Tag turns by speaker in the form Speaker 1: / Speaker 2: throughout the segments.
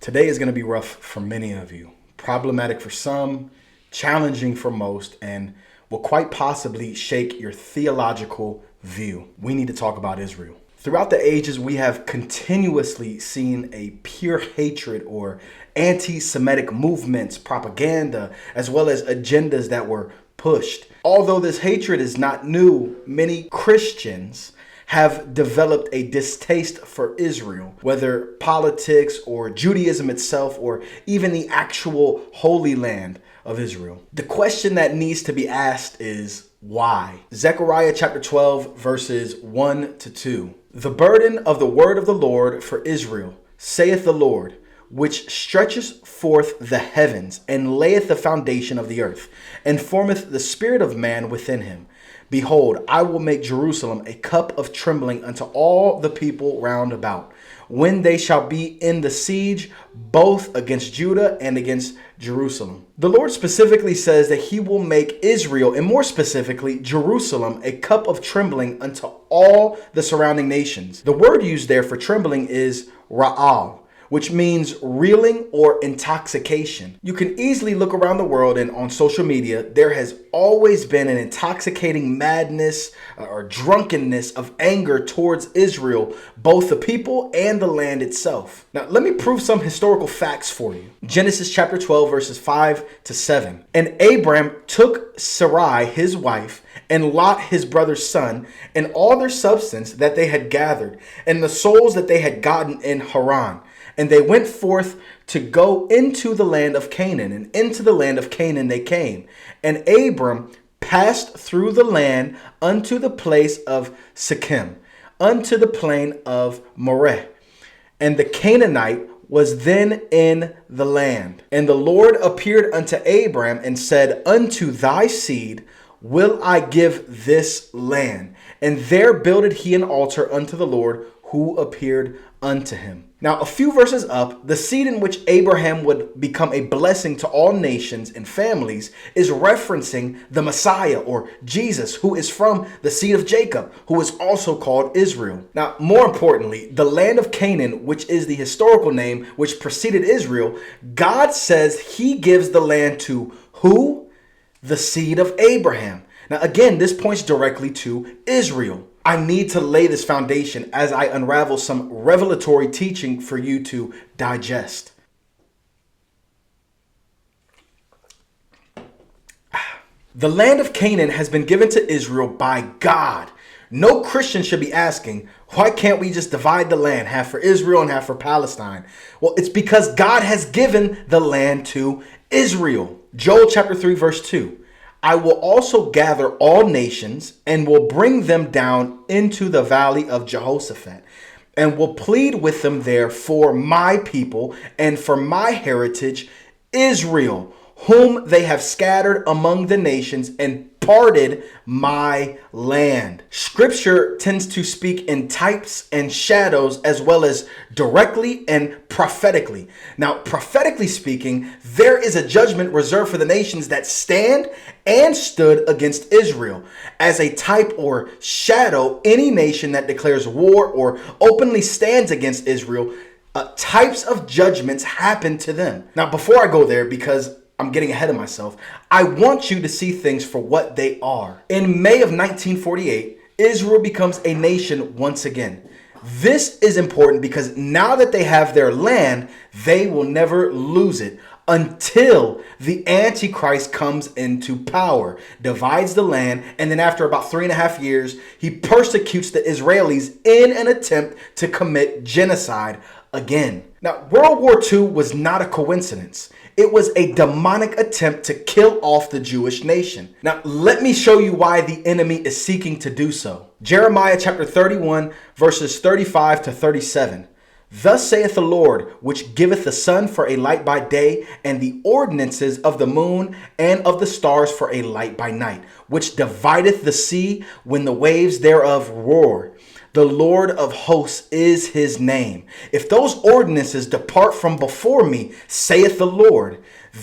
Speaker 1: Today is going to be rough for many of you, problematic for some, challenging for most, and will quite possibly shake your theological view. We need to talk about Israel. Throughout the ages, we have continuously seen a pure hatred or anti-Semitic movements, propaganda, as well as agendas that were pushed. Although this hatred is not new, many Christians have developed a distaste for Israel, whether politics or Judaism itself, or even the actual Holy Land of Israel. The question that needs to be asked is why? Zechariah chapter 12, verses 1 to 2. The burden of the word of the Lord for Israel, saith the Lord, which stretches forth the heavens, and layeth the foundation of the earth, and formeth the spirit of man within him. Behold, I will make Jerusalem a cup of trembling unto all the people round about, when they shall be in the siege, both against Judah and against Jerusalem. The Lord specifically says that he will make Israel, and more specifically Jerusalem, a cup of trembling unto all the surrounding nations. The word used there for trembling is ra'al, which means reeling or intoxication. You can easily look around the world, and on social media, there has always been an intoxicating madness or drunkenness of anger towards Israel, both the people and the land itself. Now, let me prove some historical facts for you. Genesis chapter 12, verses 5 to 7. And Abram took Sarai, his wife, and Lot, his brother's son, and all their substance that they had gathered, and the souls that they had gotten in Haran. And they went forth to go into the land of Canaan, and into the land of Canaan they came. And Abram passed through the land unto the place of Shechem, unto the plain of Moreh. And the Canaanite was then in the land. And the Lord appeared unto Abram and said, unto thy seed will I give this land. And there builded he an altar unto the Lord, who appeared unto him. Now, a few verses up, the seed in which Abraham would become a blessing to all nations and families is referencing the Messiah, or Jesus, who is from the seed of Jacob, who is also called Israel. Now, more importantly, the land of Canaan, which is the historical name which preceded Israel, God says he gives the land to who? The seed of Abraham. Now, again, this points directly to Israel. I need to lay this foundation as I unravel some revelatory teaching for you to digest. The land of Canaan has been given to Israel by God. No Christian should be asking, why can't we just divide the land, half for Israel and half for Palestine? Well, it's because God has given the land to Israel. Joel chapter 3, verse 2. I will also gather all nations and will bring them down into the valley of Jehoshaphat, and will plead with them there for my people and for my heritage, Israel, whom they have scattered among the nations, and parted my land. Scripture tends to speak in types and shadows, as well as directly and prophetically. Now, prophetically speaking, there is a judgment reserved for the nations that stand and stood against Israel. As a type or shadow, any nation that declares war or openly stands against Israel, types of judgments happen to them. Now, before I go there, because I'm getting ahead of myself, I want you to see things for what they are. In May of 1948, Israel becomes a nation once again. This is important because now that they have their land, they will never lose it until the Antichrist comes into power, divides the land, and then after about 3.5 years, he persecutes the Israelis in an attempt to commit genocide again. Now, World War II was not a coincidence. It was a demonic attempt to kill off the Jewish nation. Now, let me show you why the enemy is seeking to do so. Jeremiah chapter 31, verses 35 to 37. Thus saith the Lord, which giveth the sun for a light by day, and the ordinances of the moon and of the stars for a light by night, which divideth the sea when the waves thereof roar. The Lord of hosts is his name. If those ordinances depart from before me, saith the Lord,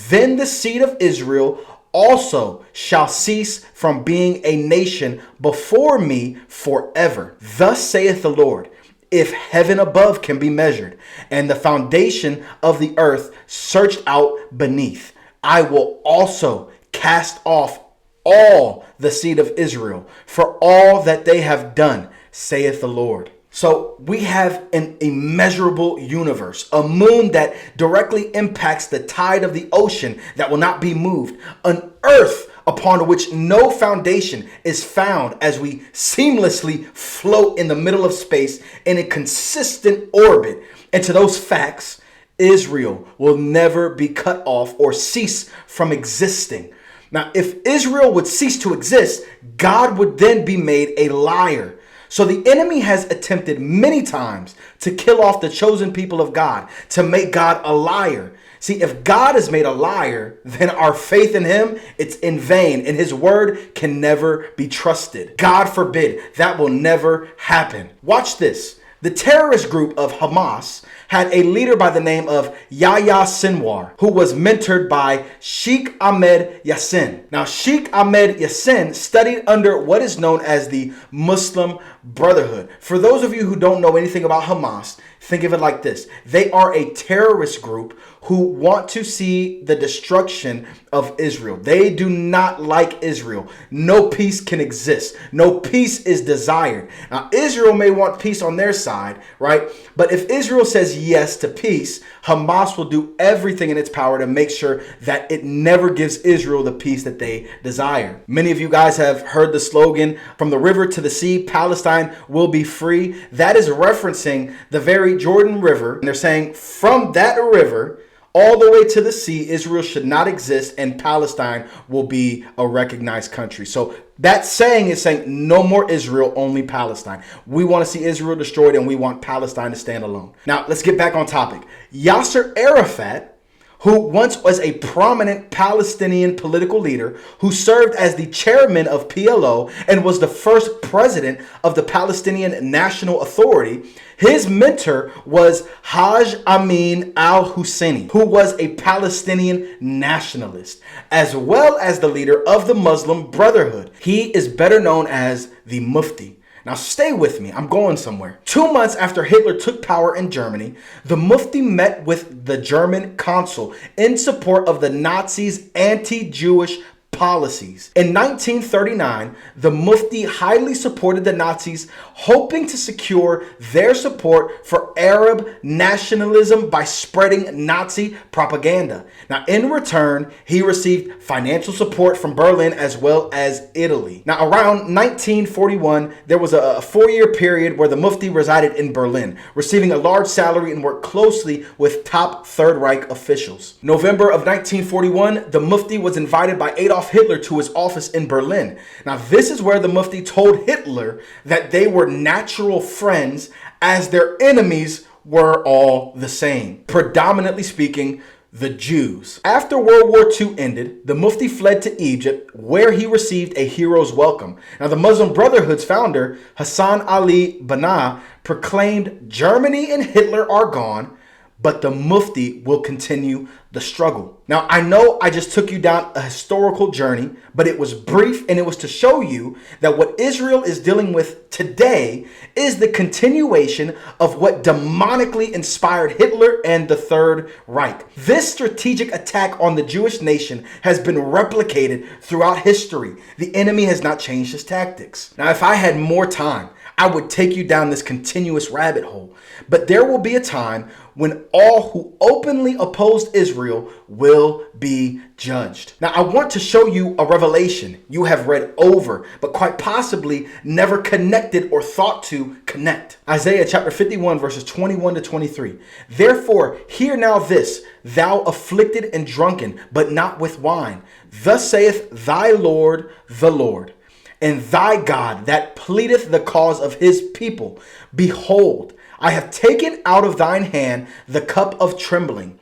Speaker 1: then the seed of Israel also shall cease from being a nation before me forever. Thus saith the Lord, if heaven above can be measured, and the foundation of the earth searched out beneath, I will also cast off all the seed of Israel for all that they have done, saith the Lord. So we have an immeasurable universe, a moon that directly impacts the tide of the ocean that will not be moved, an earth upon which no foundation is found as we seamlessly float in the middle of space in a consistent orbit. And to those facts, Israel will never be cut off or cease from existing. Now, if Israel would cease to exist, God would then be made a liar. So the enemy has attempted many times to kill off the chosen people of God, to make God a liar. See, if God is made a liar, then our faith in him, it's in vain, and his word can never be trusted. God forbid, that will never happen. Watch this. The terrorist group of Hamas had a leader by the name of Yahya Sinwar, who was mentored by Sheikh Ahmed Yassin. Now, Sheikh Ahmed Yassin studied under what is known as the Muslim Brotherhood. For those of you who don't know anything about Hamas, think of it like this. They are a terrorist group who want to see the destruction of Israel. They do not like Israel. No peace can exist. No peace is desired. Now, Israel may want peace on their side, right? But if Israel says yes to peace, Hamas will do everything in its power to make sure that it never gives Israel the peace that they desire. Many of you guys have heard the slogan, from the river to the sea, Palestine will be free. That is referencing the very Jordan River. And they're saying from that river all the way to the sea, Israel should not exist and Palestine will be a recognized country. So that saying is saying no more Israel, only Palestine. We want to see Israel destroyed and we want Palestine to stand alone. Now, let's get back on topic. Yasser Arafat, who once was a prominent Palestinian political leader who served as the chairman of PLO and was the first president of the Palestinian National Authority, his mentor was Haj Amin al-Husseini, who was a Palestinian nationalist, as well as the leader of the Muslim Brotherhood. He is better known as the Mufti. Now stay with me, I'm going somewhere. 2 months after Hitler took power in Germany, the Mufti met with the German consul in support of the Nazis' anti-Jewish policies. In 1939, the Mufti highly supported the Nazis, hoping to secure their support for Arab nationalism by spreading Nazi propaganda. Now, in return, he received financial support from Berlin as well as Italy. Now, around 1941, there was a 4-year period where the Mufti resided in Berlin, receiving a large salary and worked closely with top Third Reich officials. November of 1941, the Mufti was invited by Adolf Hitler to his office in Berlin. Now, this is where the Mufti told Hitler that they were natural friends as their enemies were all the same, predominantly speaking, the Jews. After World War II ended, the Mufti fled to Egypt, where he received a hero's welcome. Now, the Muslim Brotherhood's founder, Hassan Ali Banna, proclaimed Germany and Hitler are gone, but the Mufti will continue the struggle. Now, I know I just took you down a historical journey, but it was brief and it was to show you that what Israel is dealing with today is the continuation of what demonically inspired Hitler and the Third Reich. This strategic attack on the Jewish nation has been replicated throughout history. The enemy has not changed his tactics. Now, if I had more time, I would take you down this continuous rabbit hole. But there will be a time when all who openly opposed Israel will be judged. Now, I want to show you a revelation you have read over, but quite possibly never connected or thought to connect. Isaiah chapter 51, verses 21 to 23. Therefore, hear now this, thou afflicted and drunken, but not with wine. Thus saith thy Lord, the Lord, and thy God that pleadeth the cause of his people. Behold, I have taken out of thine hand the cup of trembling,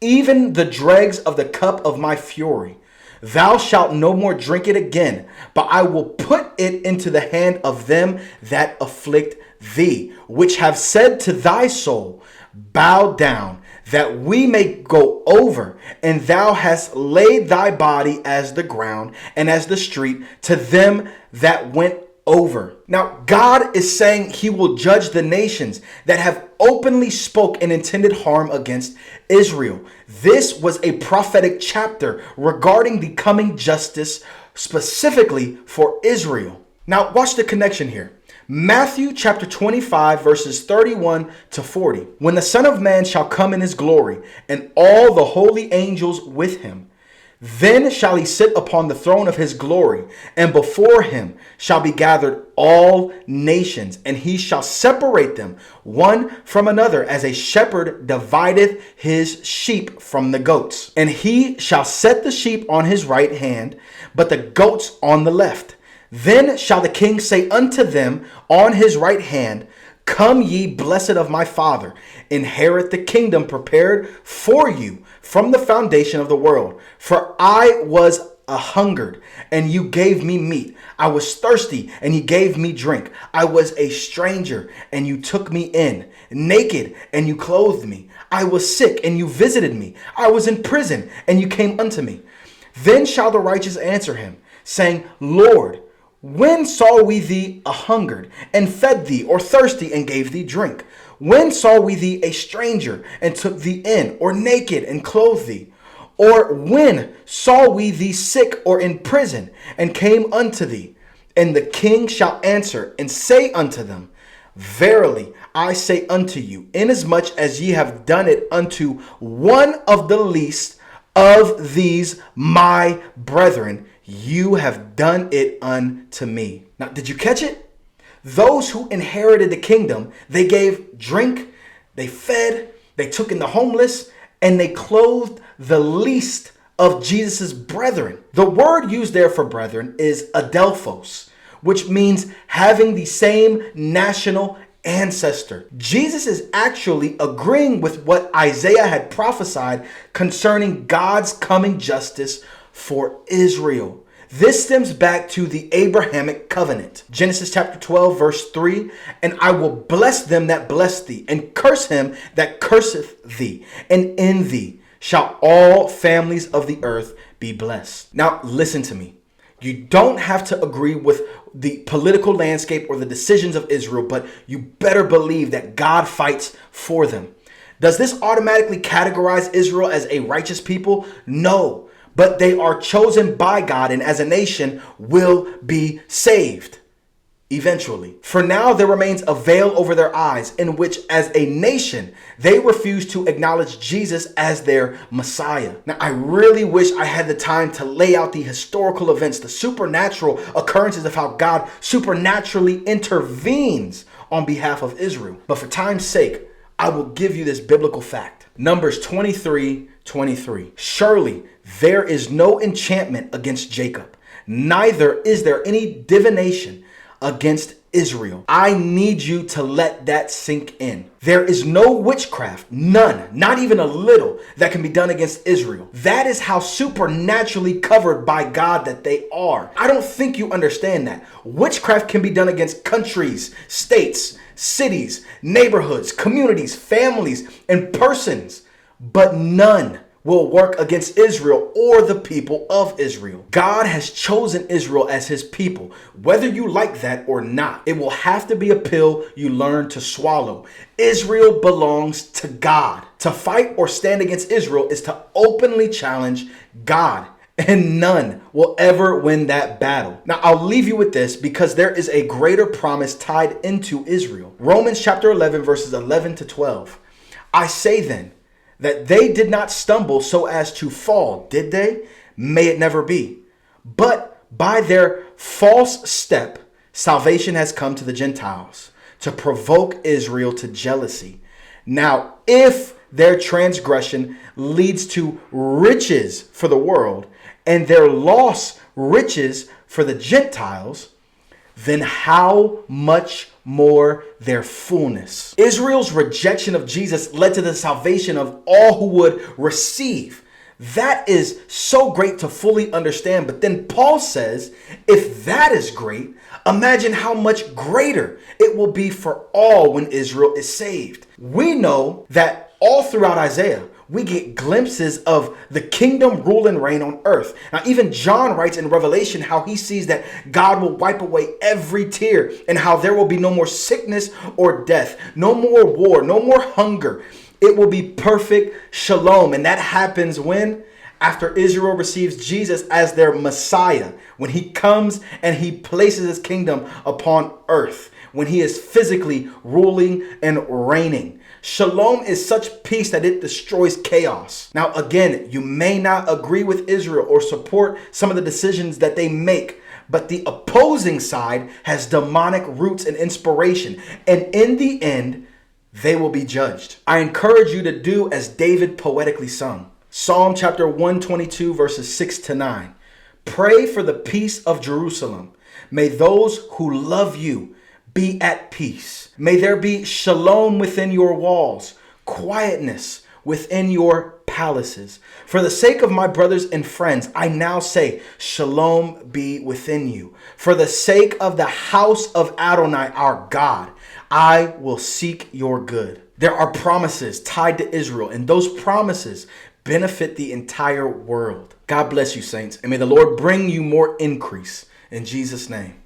Speaker 1: even the dregs of the cup of my fury. Thou shalt no more drink it again, but I will put it into the hand of them that afflict thee, which have said to thy soul, bow down, that we may go over, and thou hast laid thy body as the ground and as the street to them that went over. Now, God is saying he will judge the nations that have openly spoke and intended harm against Israel. This was a prophetic chapter regarding the coming justice specifically for Israel. Now, watch the connection here. Matthew chapter 25 verses 31 to 40. When the Son of Man shall come in his glory, and all the holy angels with him, then shall he sit upon the throne of his glory, and before him shall be gathered all nations, and he shall separate them one from another, as a shepherd divideth his sheep from the goats. And he shall set the sheep on his right hand, but the goats on the left. Then shall the king say unto them on his right hand, Come ye, blessed of my Father, inherit the kingdom prepared for you from the foundation of the world. For I was a-hungered, and you gave me meat. I was thirsty, and you gave me drink. I was a stranger, and you took me in. Naked, and you clothed me. I was sick, and you visited me. I was in prison, and you came unto me. Then shall the righteous answer him, saying, Lord, when saw we thee a-hungered, and fed thee, or thirsty, and gave thee drink? When saw we thee a stranger, and took thee in, or naked, and clothed thee? Or when saw we thee sick, or in prison, and came unto thee? And the king shall answer, and say unto them, Verily I say unto you, inasmuch as ye have done it unto one of the least of these my brethren, you have done it unto me. Now, did you catch it? Those who inherited the kingdom, they gave drink, they fed, they took in the homeless, and they clothed the least of Jesus's brethren. The word used there for brethren is adelphos, which means having the same national ancestor. Jesus is actually agreeing with what Isaiah had prophesied concerning God's coming justice for Israel. This stems back to the Abrahamic covenant. Genesis chapter 12 verse 3, and I will bless them that bless thee, and curse him that curseth thee, and in thee shall all families of the earth be blessed. Now listen to me. You don't have to agree with the political landscape or the decisions of Israel, but you better believe that God fights for them. Does this automatically categorize Israel as a righteous people? No. But they are chosen by God, and as a nation will be saved eventually. For now, there remains a veil over their eyes, in which as a nation, they refuse to acknowledge Jesus as their Messiah. Now, I really wish I had the time to lay out the historical events, the supernatural occurrences of how God supernaturally intervenes on behalf of Israel. But for time's sake, I will give you this biblical fact. Numbers 23:23. Surely there is no enchantment against Jacob, neither is there any divination against Israel. I need you to let that sink in. There is no witchcraft, none, not even a little, that can be done against Israel. That is how supernaturally covered by God that they are. I don't think you understand that. Witchcraft can be done against countries, states, cities, neighborhoods, communities, families, and persons, but none will work against Israel or the people of Israel. God has chosen Israel as his people, whether you like that or not. It will have to be a pill you learn to swallow. Israel belongs to God. To fight or stand against Israel is to openly challenge God, and none will ever win that battle. Now, I'll leave you with this because there is a greater promise tied into Israel. Romans chapter 11, verses 11 to 12. I say then, that they did not stumble so as to fall, did they? May it never be. But by their false step, salvation has come to the Gentiles to provoke Israel to jealousy. Now, if their transgression leads to riches for the world, and their loss riches for the Gentiles, then how much more their fullness? Israel's rejection of Jesus led to the salvation of all who would receive. That is so great to fully understand. But then Paul says, if that is great, imagine how much greater it will be for all when Israel is saved. We know that all throughout Isaiah, we get glimpses of the kingdom rule and reign on earth. Now, even John writes in Revelation how he sees that God will wipe away every tear and how there will be no more sickness or death, no more war, no more hunger. It will be perfect shalom. And that happens when? After Israel receives Jesus as their Messiah, when he comes and he places his kingdom upon earth, when he is physically ruling and reigning. Shalom is such peace that it destroys chaos. Now, again, you may not agree with Israel or support some of the decisions that they make, but the opposing side has demonic roots and inspiration. And in the end, they will be judged. I encourage you to do as David poetically sung. Psalm chapter 122, verses 6 to 9. Pray for the peace of Jerusalem. May those who love you be at peace. May there be shalom within your walls, quietness within your palaces. For the sake of my brothers and friends, I now say, shalom be within you. For the sake of the house of Adonai, our God, I will seek your good. There are promises tied to Israel, and those promises benefit the entire world. God bless you, saints, and may the Lord bring you more increase in Jesus' name.